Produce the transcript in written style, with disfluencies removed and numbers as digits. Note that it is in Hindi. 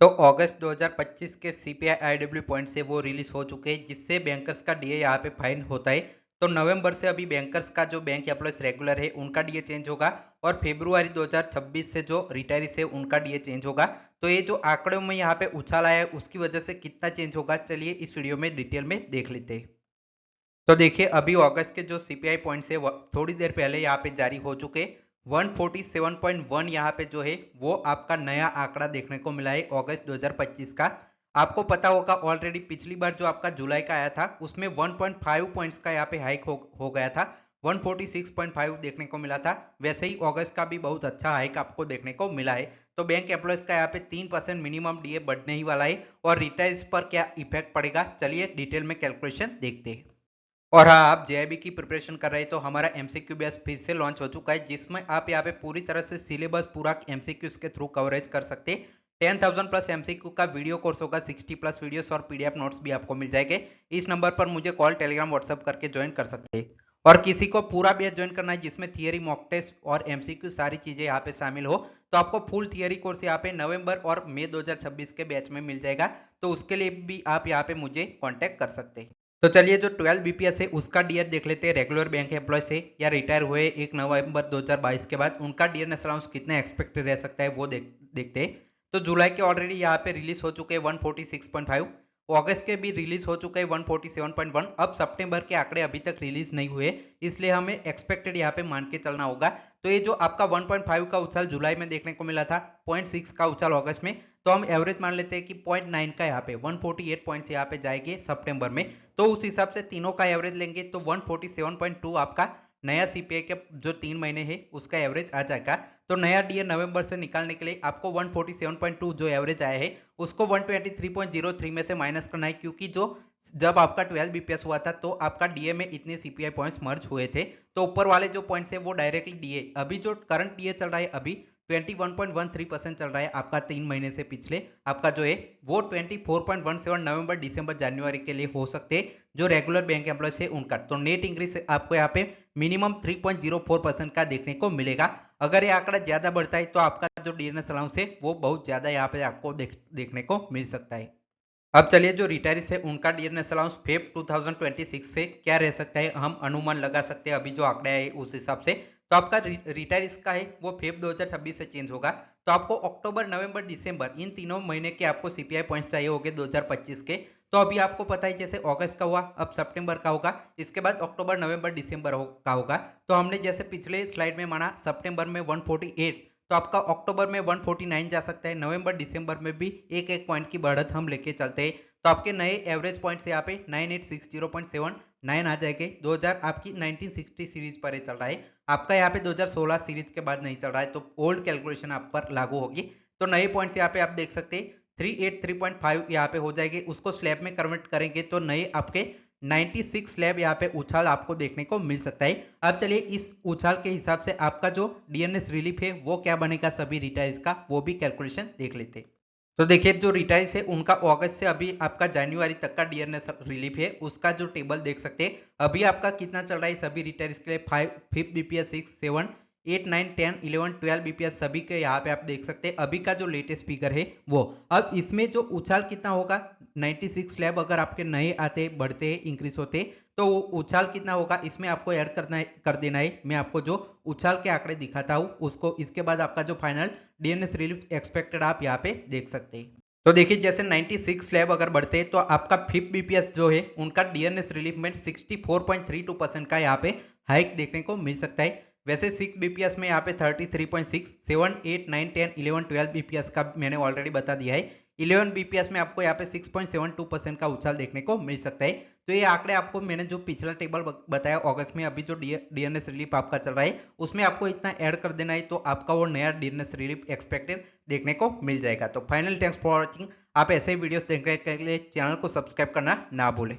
तो अगस्त 2025 के सीपीआई आईडब्ल्यू पॉइंट से वो रिलीज हो चुके हैं, जिससे बैंकर्स का डीए यहाँ पे फाइन होता है। तो नवंबर से अभी बैंकर्स का जो बैंक एम्प्लॉयज रेगुलर है उनका डीए चेंज होगा, और फरवरी 2026 से जो रिटायरीज है उनका डीए चेंज होगा। तो ये जो आंकड़ों में यहाँ पे उछाल आया है उसकी वजह से कितना चेंज होगा, चलिए इस वीडियो में डिटेल में देख लेते हैं। तो देखिए अभी अगस्त के जो सीपीआई पॉइंट्स है थोड़ी देर पहले यहाँ पे जारी हो चुके। 147.1 यहाँ पे जो है वो आपका नया आंकड़ा देखने को मिला है अगस्त 2025 का। आपको पता होगा ऑलरेडी पिछली बार जो आपका जुलाई का आया था उसमें 1.5 पॉइंट्स का यहाँ पे हाइक हो गया था। 146.5 देखने को मिला था। वैसे ही अगस्त का भी बहुत अच्छा हाइक आपको देखने को मिला है। तो बैंक एम्प्लॉयज का यहाँ पे 3% मिनिमम डीए बढ़ने ही वाला है, और रिटायर्स पर क्या इफेक्ट पड़ेगा चलिए डिटेल में कैलकुलेशन देखते हैं। और हाँ, आप जेआईबी की प्रिपरेशन कर रहे हैं तो हमारा एमसीक्यू बेस फिर से लॉन्च हो चुका है, जिसमें आप यहाँ पे पूरी तरह से सिलेबस पूरा एमसीक्यूज के थ्रू कवरेज कर सकते हैं। 10,000 प्लस एमसीक्यू का वीडियो कोर्स होगा, 60 प्लस वीडियोस और पीडीएफ नोट्स भी आपको मिल जाएंगे। इस नंबर पर मुझे कॉल, टेलीग्राम, व्हाट्सअप करके ज्वाइन कर सकते हैं। और किसी को पूरा बैच ज्वाइन करना है जिसमें थियरी, मॉक टेस्ट और एमसीक्यू सारी चीजें यहाँ पे शामिल हो, तो आपको फुल थियरी कोर्स यहाँ पे नवंबर और मई 2026 के बैच में मिल जाएगा। तो उसके लिए भी आप यहाँ पे मुझे कॉन्टेक्ट कर सकते हैं। तो चलिए जो 12 बीपीएस है उसका डीआर देख लेते हैं। रेगुलर बैंक एम्प्लॉय से या रिटायर हुए 1 नवंबर 2022 के बाद उनका डीएनएस अलाउंस कितना एक्सपेक्टेड रह सकता है वो देखते हैं। तो जुलाई के ऑलरेडी यहाँ पे रिलीज हो चुके हैं 146.5। अगस्त के भी रिलीज हो चुके हैं 147.1। अब सितंबर के आंकड़े अभी तक रिलीज नहीं हुए, इसलिए हमें एक्सपेक्टेड यहाँ पे मान के चलना होगा। तो ये जो आपका 1.5 का उछाल जुलाई में देखने को मिला था, 0.6 का उछाल अगस्त में, तो हम एवरेज मान लेते हैं कि 0.9 का यहाँ पे 148 पॉइंट्स यहाँ पे जाएंगे सितंबर में। तो उस हिसाब से तीनों का एवरेज लेंगे तो 147.2 आपका नया सीपीआई के जो 3 महीने है उसका एवरेज आ जाएगा। तो नया डीए नवंबर से निकालने के लिए आपको 147.2 जो एवरेज आया है उसको 123.03 में से माइनस करना है, क्योंकि जो जब आपका 12 बीपीएस हुआ था तो आपका डीए में इतने सीपीआई पॉइंट्स मर्ज हुए थे। तो ऊपर वाले जो पॉइंट्स है वो डायरेक्टली डीए, अभी जो करंट डीए चल रहा है अभी 21.13% चल रहा है आपका 3 महीने से पिछले, आपका जो है वो 24.17 नवंबर, दिसंबर, जनवरी के लिए हो सकते हैं जो रेगुलर बैंक एम्प्लॉय है उनका। तो नेट इंक्रीज आपको यहाँ पे मिनिमम 3.04% का देखने को मिलेगा। अगर ये आंकड़ा ज्यादा बढ़ता है तो आपका जो डीएनएस अलाउंस है वो बहुत ज्यादा यहाँ पे आपको देखने को मिल सकता है। अब चलिए जो रिटायरीज है उनका डीएनएस अलाउंस फेब 2026 से क्या रह सकता है हम अनुमान लगा सकते हैं अभी जो आंकड़ा है उस हिसाब से। तो आपका रिटायरीज का है वो फेब 2026 से चेंज होगा। तो आपको अक्टूबर, नवंबर, दिसंबर इन तीनों महीने के आपको सीपीआई पॉइंट्स चाहिए होंगे 2025 के। तो अभी आपको पता है जैसे अगस्त का हुआ, अब सितंबर का होगा, इसके बाद अक्टूबर, नवंबर, दिसंबर का होगा। तो हमने जैसे पिछले स्लाइड में माना सितंबर में 148, तो आपका अक्टूबर में 149 जा सकता है, नवंबर, दिसंबर में भी एक एक पॉइंट की बढ़त हम लेके चलते हैं। तो आपके नए एवरेज पॉइंट्स यहाँ पे 9860.79 आ जाएंगे। 2000 आपकी 1960 सीरीज पर चल रहा है, आपका यहाँ पे 2016 सीरीज के बाद नहीं चल रहा है, तो ओल्ड कैलकुलेशन आप पर लागू होगी। तो नए पॉइंट्स यहाँ पे आप देख सकते हैं 383.5 यहाँ पे हो जाएंगे, उसको स्लैब में कन्वर्ट करेंगे तो नए आपके 96 स्लैब यहाँ पे उछाल आपको देखने को मिल सकता है। अब चलिए इस उछाल के हिसाब से आपका जो डीएनएस रिलीफ है वो क्या बनेगा सभी रिटायर्स का, वो भी कैलकुलेशन देख लेते हैं। तो देखिए जो रिटायर्स है उनका अगस्त से अभी आपका जनवरी तक का डीएनएस रिलीफ है उसका जो टेबल देख सकते हैं। अभी आपका कितना चल रहा है सभी रिटायर्स के लिए, 5 बीपीएस, 6, 7, 8, 9, 10, 11, 12 बीपीएस सभी के यहाँ पे आप देख सकते हैं अभी का जो लेटेस्ट फिगर है वो। अब इसमें जो उछाल कितना होगा, 96 स्लैब अगर आपके नए आते, बढ़ते, इंक्रीज होते, तो उछाल कितना होगा इसमें आपको ऐड करना है, कर देना है। मैं आपको जो उछाल के आंकड़े दिखाता हूँ उसको, इसके बाद आपका जो फाइनल डीएनएस रिलीफ एक्सपेक्टेड आप यहाँ पे देख सकते हैं। तो देखिए जैसे 96 स्लैब अगर बढ़ते हैं तो आपका 5 बीपीएस जो है उनका डीएनएस रिलीफ में 64.32% का यहाँ पे हाइक देखने को मिल सकता है। वैसे 6 बीपीएस में यहाँ पे 33.6, 7, 8, 9, 10, 11, 12 बीपीएस का मैंने ऑलरेडी बता दिया है। 11 बीपीएस में आपको यहाँ पे 6.72% का उछाल देखने को मिल सकता है। तो ये आंकड़े आपको मैंने जो पिछला टेबल बताया अगस्त में अभी जो डीएनएस रिलीफ आपका चल रहा है उसमें आपको इतना ऐड कर देना है, तो आपका वो नया डीएनएस रिलीफ एक्सपेक्टेड देखने को मिल जाएगा। तो फाइनल थैंक्स फॉर वॉचिंग। आप ऐसे ही वीडियोस देखने के लिए चैनल को सब्सक्राइब करना ना भूलें।